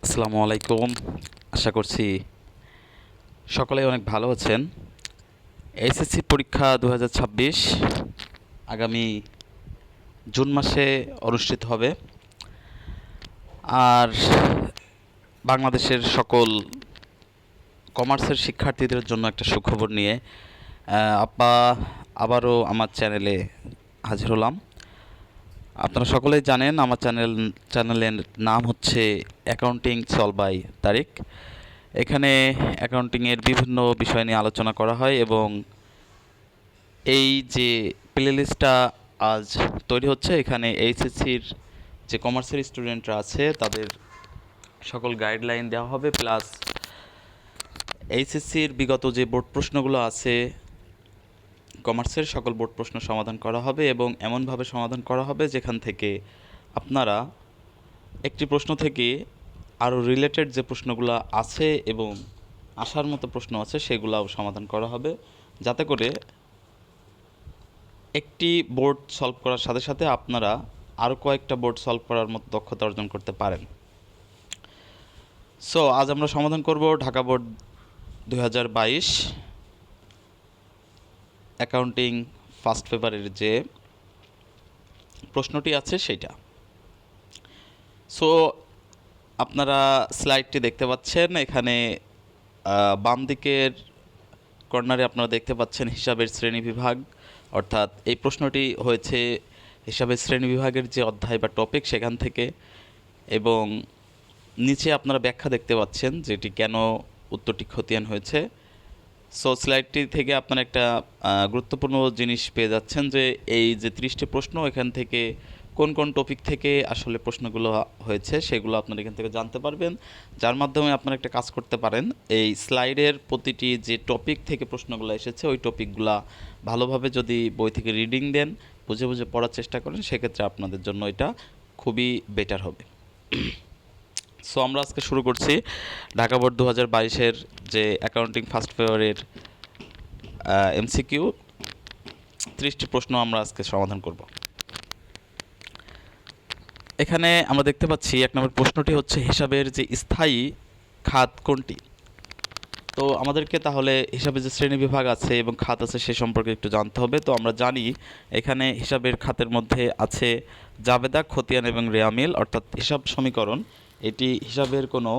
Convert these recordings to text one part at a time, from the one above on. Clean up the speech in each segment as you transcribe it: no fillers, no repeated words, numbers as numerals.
আসসালামু আলাইকুম। আশা করছি সকলেই অনেক ভালো আছেন। এইচএসসি পরীক্ষা ২০২৬ আগামী জুন মাসে অনুষ্ঠিত হবে। আর বাংলাদেশের সকল কমার্সের শিক্ষার্থীদের জন্য একটা সুখবর নিয়ে আপা আবারও আমার চ্যানেলে হাজির হলাম। আপনারা সকলেই জানেন আমার চ্যানেলের নাম হচ্ছে অ্যাকাউন্টিং সলভ বাই তারিক। এখানে অ্যাকাউন্টিংয়ের বিভিন্ন বিষয় নিয়ে আলোচনা করা হয় এবং এই যে প্লেলিস্টটা আজ তৈরি হচ্ছে, এখানে এইচএসসির যে কমার্সের স্টুডেন্টরা আছে তাদের সকল গাইডলাইন দেওয়া হবে, প্লাস এইচএসসির বিগত যে বোর্ড প্রশ্নগুলো আছে কমার্সের সকল বোর্ড প্রশ্ন সমাধান করা হবে এবং এমনভাবে সমাধান করা হবে যেখান থেকে আপনারা একটি প্রশ্ন থেকে আরও রিলেটেড যে প্রশ্নগুলো আছে এবং আসার মতো প্রশ্ন আছে সেগুলোও সমাধান করা হবে, যাতে করে একটি বোর্ড সলভ করার সাথে সাথে আপনারা আরও কয়েকটা বোর্ড সলভ করার মতো দক্ষতা অর্জন করতে পারেন। সো আজ আমরা সমাধান করব ঢাকা বোর্ড ২০২২ অ্যাকাউন্টিং ফার্স্ট পেপারের যে প্রশ্নটি আছে সেইটা। সো আপনারা স্লাইডটি দেখতে পাচ্ছেন। এখানে বাম দিকের কর্নারে আপনারা দেখতে পাচ্ছেন হিসাবের শ্রেণীবিভাগ, অর্থাৎ এই প্রশ্নটি হয়েছে হিসাবের শ্রেণীবিভাগের যে অধ্যায় বা টপিক সেখান থেকে, এবং নিচে আপনারা ব্যাখ্যা দেখতে পাচ্ছেন যেটি কেন উত্তরটি খতিয়ান হয়েছে। সো স্লাইডটি থেকে আপনারা একটা গুরুত্বপূর্ণ জিনিস পেয়ে যাচ্ছেন যে এই যে 30টি প্রশ্ন, এখান থেকে কোন কোন টপিক থেকে আসলে প্রশ্নগুলো হয়েছে সেগুলো আপনারা এখান থেকে জানতে পারবেন, যার মাধ্যমে আপনারা একটা কাজ করতে পারেন। এই স্লাইডের প্রতিটি যে টপিক থেকে প্রশ্নগুলো এসেছে ওই টপিকগুলা ভালোভাবে যদি বই থেকে রিডিং দেন, বুঝে বুঝে পড়ার চেষ্টা করেন, সেক্ষেত্রে আপনাদের জন্য এটা খুবই বেটার হবে। সো আমরা আজকে শুরু করছি ঢাকা বোর্ড ২০২২-এর যে অ্যাকাউন্টিং ফার্স্ট পেপারের এমসিকিউ 30টি প্রশ্ন আমরা আজকে সমাধান করব। এখানে আমরা দেখতে পাচ্ছি ১ নম্বর প্রশ্নটি হচ্ছে হিসাবের যে স্থায়ী খাত কোনটি। তো আমাদেরকে তাহলে হিসাবের যে শ্রেণীবিভাগ আছে এবং খাত আছে সে সম্পর্কে একটু জানতে হবে। তো আমরা জানি এখানে হিসাবের খাতের মধ্যে আছে জাবেদা, খতিয়ান এবং রেয়ামিল, অর্থাৎ হিসাব সমীকরণ। এটি হিসাবের কোনো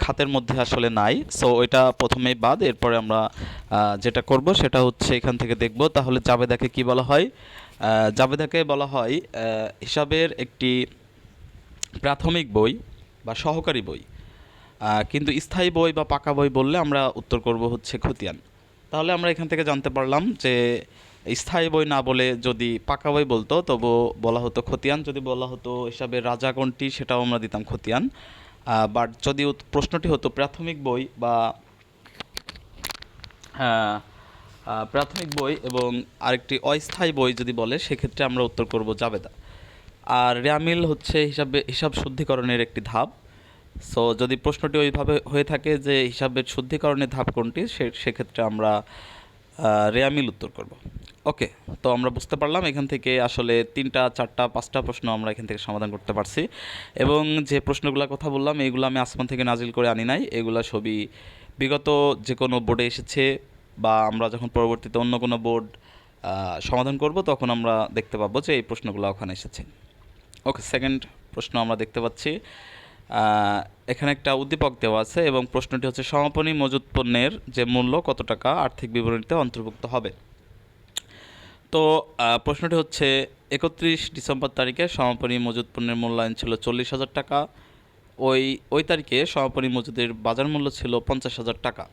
খাতের মধ্যে আসলে নাই। সো এটা প্রথমেই বাদ। এরপরে আমরা যেটা করব সেটা হচ্ছে এখান থেকে দেখব তাহলে জাবেদাকে কি বলা হয়। জাবেদাকে বলা হয় হিসাবের একটি প্রাথমিক বই বা সহকারী বই, কিন্তু স্থায়ী বই বা পাকা বই বললে আমরা উত্তর করব হচ্ছে খতিয়ান। তাহলে আমরা এখান থেকে জানতে পারলাম যে স্থায়ী বই না বলে যদি পাকা বই বলতো তবু বলা হতো খতিয়ান, যদি বলা হতো হিসাবে রাজা কোনটি সেটাও আমরা দিতাম খতিয়ান। বাট যদি প্রশ্নটি হতো প্রাথমিক বই বা প্রাথমিক বই এবং আরেকটি অস্থায়ী বই যদি বলে সেক্ষেত্রে আমরা উত্তর করব জাবেদা। আর রেয়ামিল হচ্ছে হিসাব শুদ্ধিকরণের একটি ধাপ। সো যদি প্রশ্নটি ওইভাবে হয়ে থাকে যে হিসাবের শুদ্ধিকরণের ধাপ কোনটি, সেক্ষেত্রে আমরা রেয়ামিল উত্তর করব। ওকে, তো আমরা বুঝতে পারলাম এখান থেকে আসলে 3টা 4টা 5টা প্রশ্ন আমরা এখান থেকে সমাধান করতে পারছি, এবং যে প্রশ্নগুলোর কথা বললাম এইগুলো আমি আসমান থেকে নাজিল করে আনি নাই, এগুলো সবই বিগত যে কোনো বোর্ডে এসেছে, বা আমরা যখন পরবর্তীতে অন্য কোনো বোর্ড সমাধান করব তখন আমরা দেখতে পাবো যে এই প্রশ্নগুলো ওখানে এসেছে। ওকে, সেকেন্ড প্রশ্ন আমরা দেখতে পাচ্ছি এখানে একটা উদ্দীপক দেওয়া আছে এবং প্রশ্নটি হচ্ছে সমাপনী মজুত পণ্যের যে মূল্য কত টাকা আর্থিক বিবরণীতে অন্তর্ভুক্ত হবে। তো প্রশ্নটি হচ্ছে ৩১ ডিসেম্বর তারিখে সমাপনী মজুত পণ্যের মূল্যায়ন ছিল ৪০,০০০ টাকা। ওই তারিখে সমাপনী মজুদের বাজার মূল্য ছিল ৫০,০০০ টাকা।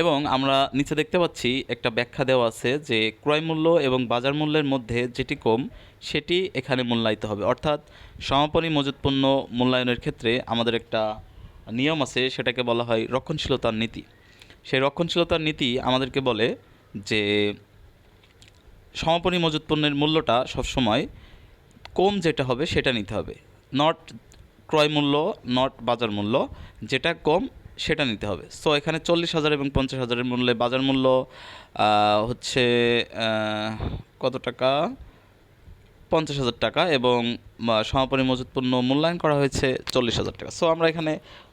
এবং আমরা নিচে দেখতে পাচ্ছি একটা ব্যাখ্যা দেওয়া আছে যে ক্রয় মূল্য এবং বাজার মূল্যের মধ্যে যেটি কম সেটি এখানে মূল্যায়িত হবে। অর্থাৎ সমাপনী মজুত পণ্য মূল্যায়নের ক্ষেত্রে আমাদের একটা নিয়ম আছে, সেটাকে বলা হয় রক্ষণশীলতার নীতি। সেই রক্ষণশীলতার নীতি আমাদেরকে বলে যে সমাপনী মজুত পণ্যের মূল্যটা সবসময় কম যেটা হবে সেটা নিতে হবে, নট ক্রয় মূল্য, নট বাজার মূল্য, যেটা কম সেটা নিতে হবে। সো এখানে 40,000 এবং 50,000-এর মূল্যে বাজার মূল্য হচ্ছে কত টাকা, 50,000 টাকা এবং সমাপনী মজুত পণ্য মূল্যায়ন করা হয়েছে 40,000 টাকা। সো আমরা এখানে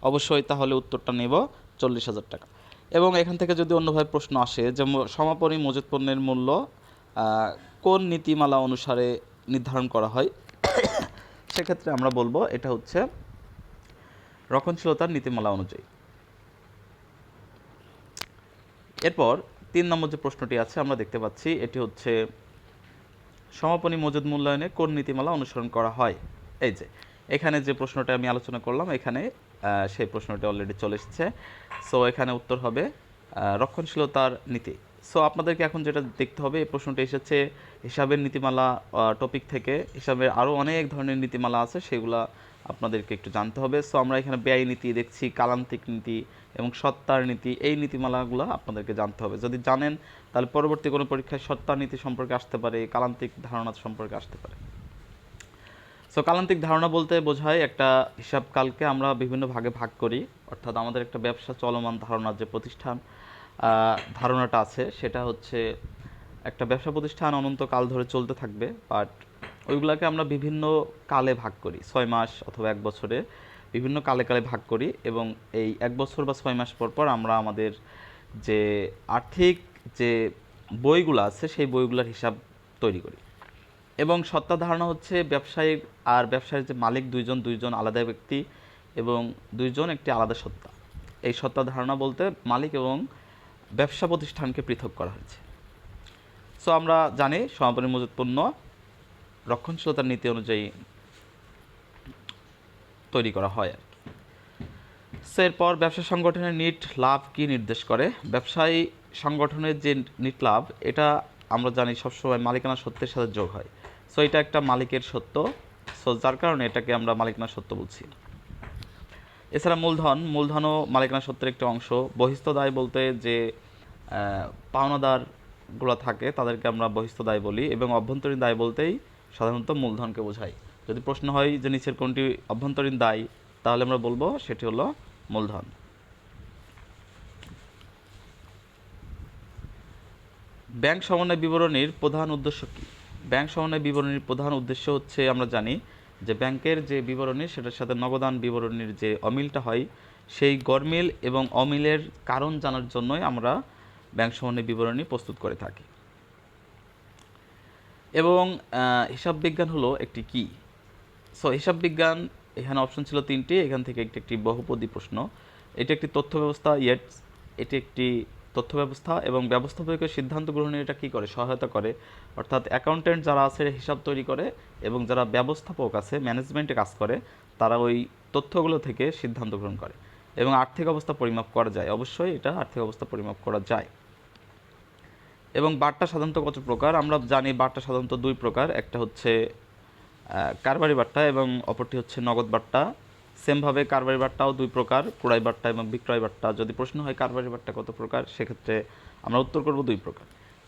অবশ্যই তাহলে উত্তরটা নেব 40,000 টাকা। এবং এখান থেকে যদি অন্যভাবে প্রশ্ন আসে যে সমাপনী মজুত পণ্যের মূল্য কোন নীতিমালা অনুসারে নির্ধারণ করা হয়, সেক্ষেত্রে আমরা বলবো এটা হচ্ছে রক্ষণশীলতার নীতিমালা অনুযায়ী। এরপর 3 নম্বর যে প্রশ্নটি আছে আমরা দেখতে পাচ্ছি এটি হচ্ছে সমাপনী মজুদ মূল্যায়নে কোন নীতিমালা অনুসরণ করা হয়। এই যে এখানে যে প্রশ্নটা আমি আলোচনা করলাম এখানে সেই প্রশ্নটি অলরেডি চলে এসেছে। সো এখানে উত্তর হবে রক্ষণশীলতার নীতি। সো আপনাদেরকে এখন যেটা দেখতে হবে, এই প্রশ্নটি এসেছে হিসাবের নীতিমালা টপিক থেকে। হিসাবের আরও অনেক ধরনের নীতিমালা আছে, সেগুলা আপনাদেরকে একটু জানতে হবে। সো আমরা এখানে ব্যয় নীতি দেখছি, কালান্তিক নীতি এবং সত্তার নীতি, এই নীতিমালাগুলো আপনাদেরকে জানতে হবে। যদি জানেন তাহলে পরবর্তী কোনো পরীক্ষায় সত্তার নীতি সম্পর্কে আসতে পারে, কালান্তিক ধারণা সম্পর্কে আসতে পারে। সো কালান্তিক ধারণা বলতে বোঝায় একটা হিসাবকালকে আমরা বিভিন্ন ভাগে ভাগ করি, অর্থাৎ আমাদের একটা ব্যবসা চলমান ধারণার যে প্রতিষ্ঠান ধারণাটা আছে সেটা হচ্ছে একটা ব্যবসা প্রতিষ্ঠান অনন্তকাল ধরে চলতে থাকবে, বাট ওইগুলোকে আমরা বিভিন্ন কালে ভাগ করি, 6 মাস অথবা 1 বছরে বিভিন্ন কালে কালে ভাগ করি। এবং এই 1 বছর বা 6 মাস পর পর আমরা আমাদের যে আর্থিক যে বইগুলো আছে সেই বইগুলোর হিসাব তৈরি করি। এবং সত্তা ধারণা হচ্ছে ব্যবসায়িক আর ব্যবসায়ের যে মালিক দুইজন আলাদা ব্যক্তি এবং দুইজন একটি আলাদা সত্তা। এই সত্তা ধারণা বলতে মালিক এবং ব্যবসা প্রতিষ্ঠানকে পৃথক করা হয়েছে। সো আমরা জানি সমাপনী মজুত পণ্য রক্ষণশীলতার নীতি অনুযায়ী তৈরি করা হয় আর কি। সো এরপর ব্যবসা সংগঠনের নিট লাভ কি নির্দেশ করে। ব্যবসায়ী সংগঠনের যে নিট লাভ, এটা আমরা জানি সবসময় মালিকানা সত্ত্বের সাথে যোগ হয়। সো এটা একটা মালিকের সত্ত্ব, সো যার কারণে এটাকে আমরা মালিকানা সত্ত্ব বলছি। এছাড়া মূলধনও মালিকানা সত্ত্বের একটি অংশ। বহিস্থ দায় বলতে যে পাওনাদারগুলো থাকে তাদেরকে আমরা বহিস্থ দায় বলি, এবং অভ্যন্তরীণ দায় বলতেই সাধারণত মূলধনকে বোঝাই। যদি প্রশ্ন হয় যে নিচের কোনটি অভ্যন্তরীণ দায়, তাহলে আমরা বলবো সেটি হলো মূলধন। ব্যাংক সমন্বয় বিবরণীর প্রধান উদ্দেশ্য কী। ব্যাংক সমন্বয় বিবরণীর প্রধান উদ্দেশ্য হচ্ছে আমরা জানি যে ব্যাংকের যে বিবরণী সেটার সাথে নগদান বিবরণীর যে অমিলটা হয়, সেই গরমিল এবং অমিলের কারণ জানার জন্যই আমরা ব্যাংক সমন্বয় বিবরণী প্রস্তুত করে থাকি। এবং হিসাব বিজ্ঞান হলো একটি কি। সো হিসাব বিজ্ঞান, এখানে অপশন ছিল 3টি, এখান থেকে একটি বহুপদী প্রশ্ন। এটি একটি তথ্য ব্যবস্থা, এটি একটি তথ্য ব্যবস্থা এবং ব্যবস্থাপকের সিদ্ধান্ত গ্রহণে এটা কী করে, সহায়তা করে। অর্থাৎ অ্যাকাউন্টেন্ট যারা আছে হিসাব তৈরি করে এবং যারা ব্যবস্থাপক আছে ম্যানেজমেন্টে কাজ করে, তারা ওই তথ্যগুলো থেকে সিদ্ধান্ত গ্রহণ করে। এবং আর্থিক অবস্থা পরিমাপ করা যায়, অবশ্যই এটা আর্থিক অবস্থা পরিমাপ করা যায়। এবং বার্তা সাধারণত কত প্রকার, আমরা জানি বার্তা সাধারণত 2 প্রকার, একটা হচ্ছে কারবারি বার্তা এবং অপরটি হচ্ছে নগদ বার্তা। সেমভাবে কারবারি বার্তাও 2 প্রকার, ক্রয় বার্তা এবং বিক্রয় বার্তা। যদি প্রশ্ন হয় কারবারি বার্তা কত প্রকার, সেক্ষেত্রে আমরা উত্তর করব 2 প্রকার।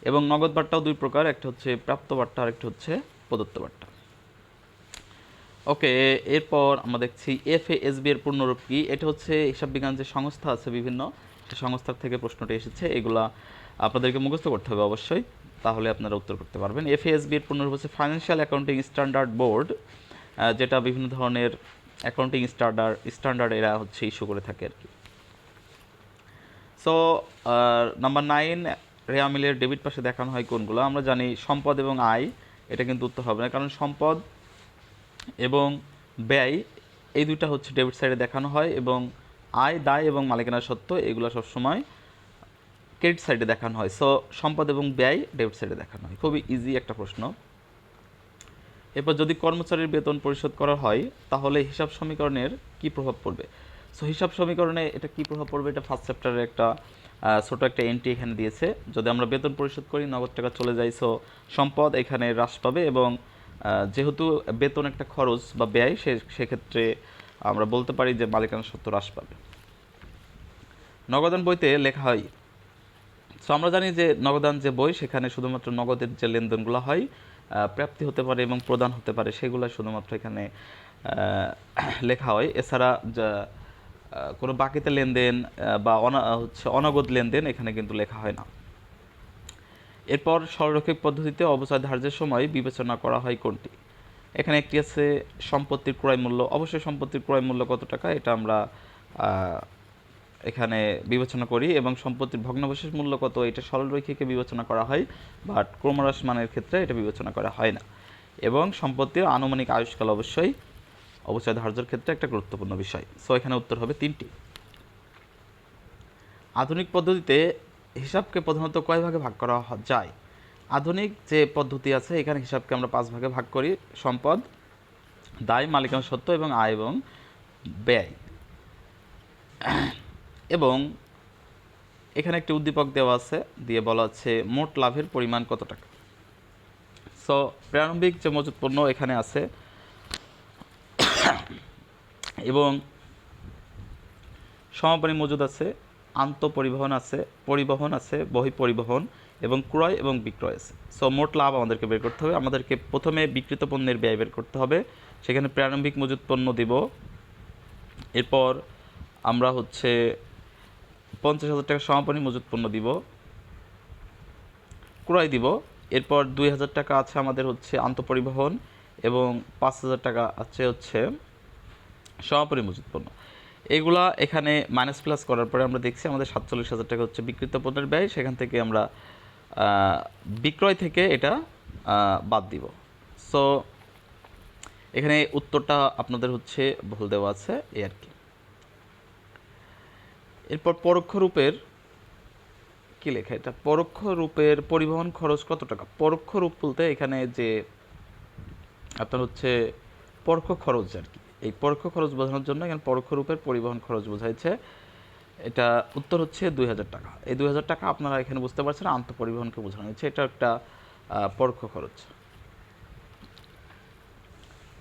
এবং নগদ বার্তাও 2 প্রকার, একটা হচ্ছে প্রাপ্ত বার্তা আর একটা হচ্ছে প্রদত্ত বার্তা। ওকে, এরপর আমরা দেখছি FASB এর পূর্ণরূপ কি। এটা হচ্ছে হিসাব বিজ্ঞান যে সংস্থা আছে বিভিন্ন, সেই সংস্থার থেকে প্রশ্নটি এসেছে। এগুলা আপনাদেরকে মুখস্থ করতে হবে অবশ্যই, তাহলে আপনারা উত্তর করতে পারবেন। FASB এর পূর্ণরূপ হচ্ছে ফাইন্যান্সিয়াল অ্যাকাউন্টিং স্ট্যান্ডার্ড বোর্ড, যেটা বিভিন্ন ধরনের অ্যাকাউন্টিং স্ট্যান্ডার্ড এরা হচ্ছে ইস্যু করে থাকে আর কি। সো নাম্বার 9, রেয়া মিলের ডেবিট পাশে দেখানো হয় কোনগুলো। আমরা জানি সম্পদ এবং আয়, এটা কিন্তু উত্তর হবে না, কারণ সম্পদ এবং ব্যয় এই দুইটা হচ্ছে ডেবিট সাইডে দেখানো হয়, এবং আয়, দায় এবং মালিকানা সত্ত্ব এগুলো সবসময় ক্রেডিট সাইডে দেখানো হয়। সো সম্পদ এবং ব্যয় ডেবিট সাইডে দেখানো হয়। খুবই ইজি একটা প্রশ্ন। এরপর যদি কর্মচারীর বেতন পরিশোধ করা হয় তাহলে হিসাব সমীকরণের কি প্রভাব পড়বে। সো হিসাব সমীকরণে এটা কি প্রভাব পড়বে, এটা ফার্স্ট চ্যাপ্টারের একটা ছোটো একটা এন্ট্রি এখানে দিয়েছে। যদি আমরা বেতন পরিশোধ করি নগদ টাকা চলে যায়, সো সম্পদ এখানে হ্রাস পাবে, এবং যেহেতু বেতন একটা খরচ বা ব্যয়, সেক্ষেত্রে আমরা বলতে পারি যে মালিকানা সত্ত্ব হ্রাস পাবে। নগদান বইতে লেখা হয়। সো আমরা জানি যে নগদান যে বই, সেখানে শুধুমাত্র নগদের যে লেনদেনগুলো হয়, প্রাপ্তি হতে পারে এবং প্রদান হতে পারে, সেগুলো শুধুমাত্র এখানে লেখা হয়। এছাড়া কোনো বাকিতে লেনদেন বা হচ্ছে অনগদ লেনদেন এখানে কিন্তু লেখা হয় না। এরপর সরলরৈখিক পদ্ধতিতে অবচয় ধার্যের সময় বিবেচনা করা হয় কোনটি? এখানে একটি আছে সম্পত্তির ক্রয় মূল্য। অবশ্যই সম্পত্তির ক্রয় মূল্য কত টাকা এটা আমরা এখানে বিবেচনা করি, এবং সম্পত্তির ভগ্নাবশেষ মূল্য কত এটা সরলরৈখিকে বিবেচনা করা হয়, বাট ক্রমহ্রাসমানের ক্ষেত্রে এটা বিবেচনা করা হয় না। এবং সম্পত্তির আনুমানিক আয়ুষ্কাল অবশ্যই অবচয় ধার্যের ক্ষেত্রে একটা গুরুত্বপূর্ণ বিষয়। সো এখানে উত্তর হবে 3টি। আধুনিক পদ্ধতিতে হিসাবকে প্রধানত কয় ভাগে ভাগ করা যায়? আধুনিক যে পদ্ধতি আছে এখানে হিসাবকে আমরা 5 ভাগে ভাগ করি: সম্পদ, দায়, মালিকানা সত্ত্ব এবং আয় এবং ব্যয়। এবং এখানে একটি উদ্দীপক দেওয়া আছে, দিয়ে বলা আছে মোট লাভের পরিমাণ কত টাকা। সো প্রারম্ভিক যে মজুত পণ্য এখানে আছে, এবং সমাপনী মজুদ আছে, আন্তঃপরিবহন আছে, পরিবহন আছে, বহিঃপরিবহন এবং ক্রয় এবং বিক্রয় আছে। সো মোট লাভ আমাদেরকে বের করতে হবে। আমাদেরকে প্রথমে বিক্রিত পণ্যের ব্যয় বের করতে হবে, সেখানে প্রারম্ভিক মজুত পণ্য দিব। এরপর আমরা 50,000 টাকা সমাপনী মজুত পণ্য দিব, ক্রয় দিব। এরপর 2,000 টাকা আছে আমাদের আন্তঃপরিবহন, এবং 5,000 টাকা আছে সমাপনী মজুত পণ্য। এগুলা এখানে মাইনাস প্লাস করার পরে আমরা দেখছি আমাদের 47,000 টাকা বিক্রিত পণ্যের ব্যয়, সেখান থেকে আমরা বিক্রয় থেকে এটা বাদ দিব। সো এখানে উত্তরটা আপনাদের ভুল দেওয়া আছে এই আর কি। এরপর পরোক্ষ রূপের কি লেখা, এটা পরোক্ষ রূপের পরিবহন খরচ কত টাকা? পরোক্ষ রূপ বলতে এখানে যে আপনার পরোক্ষ খরচ আর কি, এই পরোক্ষ খরচ বোঝানোর জন্য এখানে পরোক্ষ রূপের পরিবহন খরচ বোঝাইছে। এটা উত্তর 2,000 টাকা। এই 2,000 টাকা আপনারা এখানে বুঝতে পারছেন আন্তঃপরিবহনকে বোঝানো হয়েছে, এটা একটা পরোক্ষ খরচ।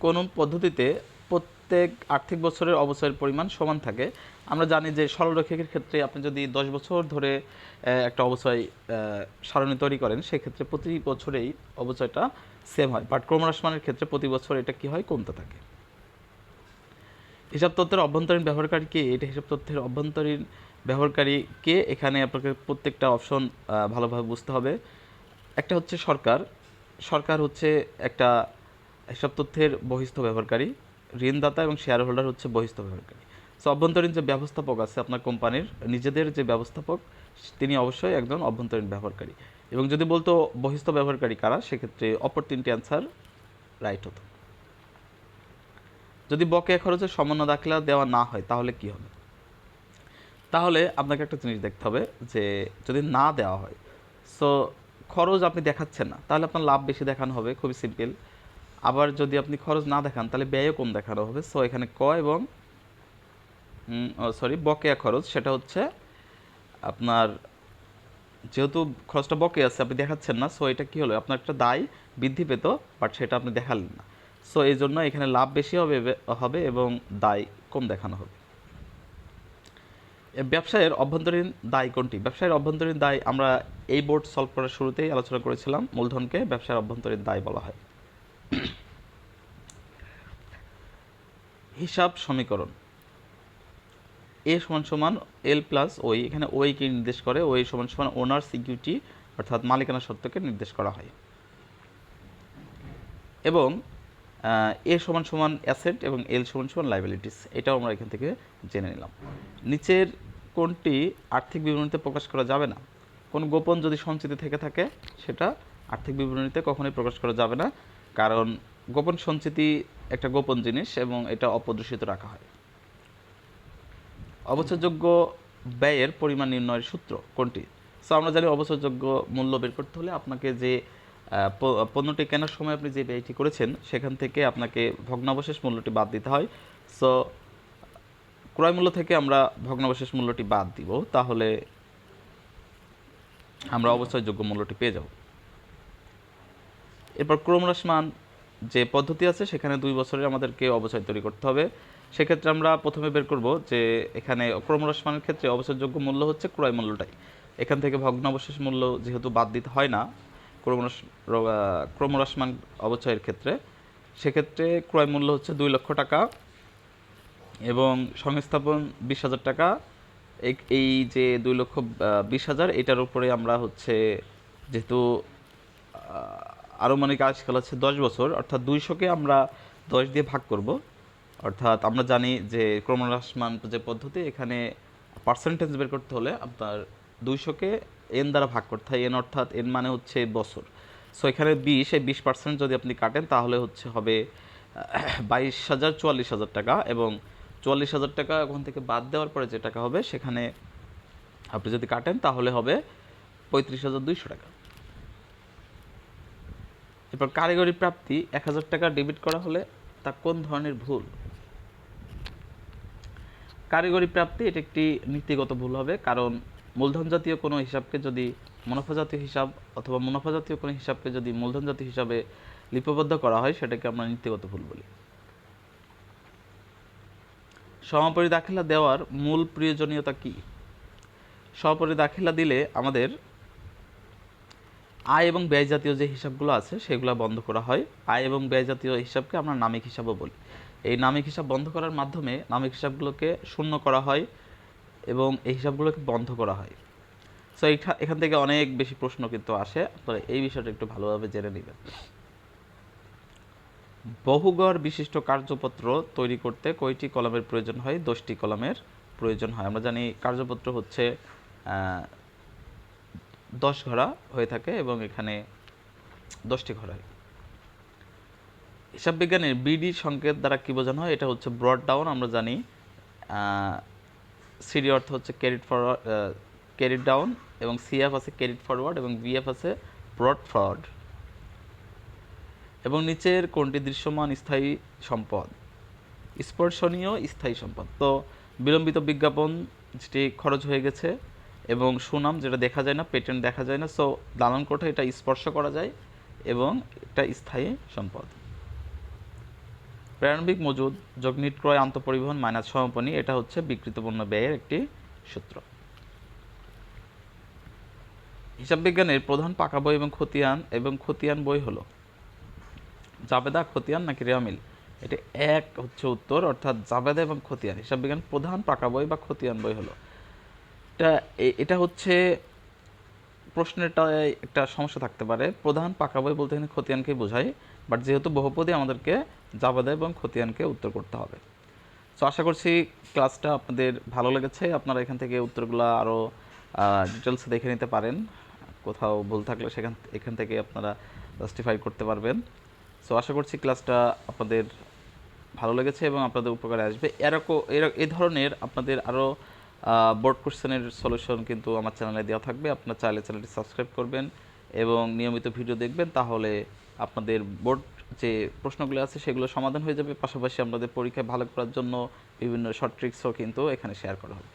কোন পদ্ধতিতে প্রত্যেক আর্থিক বছরের অবচয়ের পরিমাণ সমান থাকে? আমরা জানি যে সরলরৈখিকের ক্ষেত্রে আপনি যদি 10 বছর ধরে একটা অবচয় সারণী তৈরি করেন, সেক্ষেত্রে প্রতি বছরেই অবচয়টা সেম হয়, বাট ক্রমহ্রাসমানের ক্ষেত্রে প্রতি বছর এটা কি হয়, কমতে থাকে। হিসাব তথ্যের অভ্যন্তরীণ ব্যবহারকারী কে? এটা হিসাব তথ্যের অভ্যন্তরীণ ব্যবহারকারী কে, এখানে আপনাকে প্রত্যেকটা অপশন ভালোভাবে বুঝতে হবে। একটা সরকার। সরকার একটা হিসাব তথ্যের বহিস্থ ব্যবহারকারী, ঋণদাতা এবং শেয়ার হোল্ডার বহিস্থ ব্যবহারকারী। সো অভ্যন্তরীণ যে ব্যবস্থাপক আছে আপনার কোম্পানির নিজেদের যে ব্যবস্থাপক, তিনি অবশ্যই একজন অভ্যন্তরীণ ব্যবহারকারী। এবং যদি বলতো বহিস্থ ব্যবহারকারী কারা, সেক্ষেত্রে অপর 3টি অ্যান্সার রাইট হতো। যদি বকেয়া খরচের সমন্বয় দাখিলা দেওয়া না হয় তাহলে কি হবে? তাহলে আপনাকে একটা জিনিস দেখতে হবে যে যদি না দেওয়া হয়, সো খরচ আপনি দেখাচ্ছেন না, তাহলে আপনার লাভ বেশি দেখানো হবে, খুবই সিম্পল। আবার যদি আপনি খরচ না দেখান তাহলে ব্যয়ও কম দেখানো হবে। সো এখানে ক এবং বকেয়া খরচ, সেটা আপনার যেহেতু খরচটা বকেয়া আছে আপনি দেখাচ্ছেন না, সো এটা কি হলো, আপনার একটা দায় বৃদ্ধি পেত, বাট সেটা আপনি দেখালেন না। সো এই জন্য এখানে লাভ বেশি হবে এবং দায় কম দেখানো হবে। ব্যবসায়ের অভ্যন্তরীণ দায় কোনটি? ব্যবসায়ের অভ্যন্তরীণ দায় আমরা এই বোর্ড সলভ করার শুরুতেই আলোচনা করেছিলাম, মূলধনকে ব্যবসায়ের অভ্যন্তরীণ দায় বলা হয়। হিসাব সমীকরণ এ সমান সমান এল প্লাস ওই, এখানে ওই কে নির্দেশ করে, ওই সমান সমান ওনার্স ইকুইটি অর্থাৎ মালিকানা সত্ত্বকে নির্দেশ করা হয়। এবং এ সমান সমান অ্যাসেট এবং এল সমান সমান লাইবিলিটিস, এটাও আমরা এখান থেকে জেনে নিলাম। নিচের কোনটি আর্থিক বিবরণীতে প্রকাশ করা যাবে না? কোন গোপন যদি সঞ্চিতি থেকে থাকে সেটা আর্থিক বিবরণীতে কখনোই প্রকাশ করা যাবে না, কারণ গোপন সঞ্চিতি একটা গোপন জিনিস এবং এটা অপ্রদর্শিত রাখা হয়। অবচয়যোগ্য ব্যয়ের পরিমাণ নির্ণয়ের সূত্র কোনটি? সো আমরা জানি অবচয়যোগ্য মূল্য বের করতে হলে আপনাকে যে পণ্যটি কেনার সময় আপনি যে ব্যয়টি করেছেন সেখান থেকে আপনাকে ভগ্নাবশেষ মূল্যটি বাদ দিতে হয়। সো ক্রয় মূল্য থেকে আমরা ভগ্নাবশেষ মূল্যটি বাদ দিব, তাহলে আমরা অবচয়যোগ্য মূল্যটি পেয়ে যাব। এরপর ক্রমহ্রাসমান যে পদ্ধতি আছে সেখানে 2 বছরের আমাদেরকে অবচয় তৈরি করতে হবে। সেক্ষেত্রে আমরা প্রথমে বের করব যে এখানে ক্রমহ্রাসমানের ক্ষেত্রে অবচয়যোগ্য মূল্য ক্রয় মূল্যটাই, এখান থেকে ভগ্নাবশেষ মূল্য যেহেতু বাদ দিতে হয় না ক্রমহ্রাসমান অবচয়ের ক্ষেত্রে, সেক্ষেত্রে ক্রয় মূল্য 2 লক্ষ টাকা এবং সংস্থাপন 20,000 টাকা। এই যে 2,20,000 এটার উপরে আমরা যেহেতু আনুমানিক আয়ুষ্কাল আছে 10 বছর, অর্থাৎ 200-কে আমরা 10 দিয়ে ভাগ করব। অর্থাৎ আমরা জানি যে ক্রমহ্রাসমান যে পদ্ধতি, এখানে পার্সেন্টেজ বের করতে হলে আপনার 200-কে এন দ্বারা ভাগ করতে হয়। এন অর্থাৎ এন মানে হচ্ছে বছর। সো এখানে 20, এই 20% যদি আপনি কাটেন তাহলে হবে 22,000 44,000 টাকা, এবং 44,000 টাকা ওখান থেকে বাদ দেওয়ার পরে যে টাকা হবে সেখানে আপনি যদি কাটেন তাহলে হবে 35,200 টাকা। এরপর কারিগরি প্রাপ্তি 1,000 টাকা ডেবিট করা হলে তা কোন ধরনের ভুল? কারিগরি প্রাপ্তি এটা একটি নীতিগত ভুল হবে, কারণ মূলধন জাতীয় কোনো হিসাবকে যদি মুনাফা জাতীয় হিসাব অথবা মুনাফা জাতীয় কোনো হিসাবকে যদি মূলধন জাতীয় হিসাবে লিপিবদ্ধ করা হয় সেটাকে আমরা নীতিগত ভুল বলি। সমাপনী দাখিলা দেওয়ার মূল প্রয়োজনীয়তা কি? সমাপনী দাখিলা দিলে আমাদের আয় এবং ব্যয় জাতীয় যে হিসাবগুলো আছে সেগুলো বন্ধ করা হয়। আয় এবং ব্যয় জাতীয় হিসাবকে আমরা নামিক হিসাবও বলি। এই নামিক হিসাব বন্ধ করার মাধ্যমে নামিক হিসাবগুলোকে শূন্য করা হয় এবং এই হিসাবগুলোকে বন্ধ করা হয়। সো এখান থেকে অনেক বেশি প্রশ্ন কিন্তু আসে, আপনারা এই বিষয়টা একটু ভালোভাবে জেনে নেবেন। বহুগড় বিশিষ্ট কার্যপত্র তৈরি করতে কয়টি কলামের প্রয়োজন হয়? 10টি কলামের প্রয়োজন হয়। আমরা জানি কার্যপত্র হচ্ছে 10 ঘরা হয়ে থাকে এবং এখানে 10টি ঘর হয়। হিসাব বিজ্ঞানের বিডি সংকেত দ্বারা কি বোঝানো হয়? এটা হচ্ছে ব্রড ডাউন। আমরা জানি সিডি অর্থ হচ্ছে ক্যারিড ফরওয়ার্ড, ক্যারিড ডাউন, এবং সিএফ আছে ক্যারিড ফরওয়ার্ড, এবং বিএফ আছে ব্রড ফরওয়ার্ড। এবং নিচের কোনটি দৃশ্যমান স্থায়ী সম্পদ? স্পর্শনীয় স্থায়ী সম্পদ। তো বিলম্বিত বিজ্ঞাপন যেটি খরচ হয়ে গেছে, এবং সুনাম যেটা দেখা যায় না, পেটেন্ট দেখা যায় না, সো দালান কোঠা এটা স্পর্শ করা যায় এবং এটা স্থায়ী সম্পদ। প্রারম্ভিক মজুদ যোগ নিট ক্রয় আন্তঃপরিবহন মাইনাস সমাপনী, এটা হচ্ছে বিক্রিত পণ্য ব্যয়ের একটি সূত্র। হিসাব বিজ্ঞানের প্রধান পাকা বই এবং খতিয়ান বই হলো জাবেদা, খতিয়ান নাকি রেওয়ামিল? এটা এক হচ্ছে উত্তর, অর্থাৎ জাবেদা এবং খতিয়ান হিসাব বিজ্ঞান প্রধান পাকা বই বা খতিয়ান বই হলো। এটা হচ্ছে প্রশ্নেরটা একটা সমস্যা থাকতে পারে। প্রধান পাকা বই বলতে এখানে খতিয়ানকেই বোঝায়, বাট যেহেতু বহুপদী আমাদেরকে জাবেদা এবং খতিয়ানকে উত্তর করতে হবে। সো আশা করছি ক্লাসটা আপনাদের ভালো লেগেছে। আপনারা এখান থেকে উত্তরগুলো আরও ডিটেলসে দেখে নিতে পারেন। কোথাও ভুল থাকলে এখান থেকে আপনারা জাস্টিফাই করতে পারবেন। সো আশা করছি ক্লাসটা আপনাদের ভালো লেগেছে এবং আপনাদের উপকারে আসবে। এই ধরনের আপনাদের আরও বোর্ড কোশ্চেনের সলিউশন কিন্তু আমার চ্যানেলে দেওয়া থাকবে। আপনারা চাইলে চ্যানেলটি সাবস্ক্রাইব করবেন এবং নিয়মিত ভিডিও দেখবেন, তাহলে আপনাদের বোর্ড যে প্রশ্নগুলো আছে সেগুলো সমাধান হয়ে যাবে। পাশাপাশি আপনাদের পরীক্ষায় ভালো করার জন্য বিভিন্ন শর্ট ট্রিক্সও কিন্তু এখানে শেয়ার করা হবে।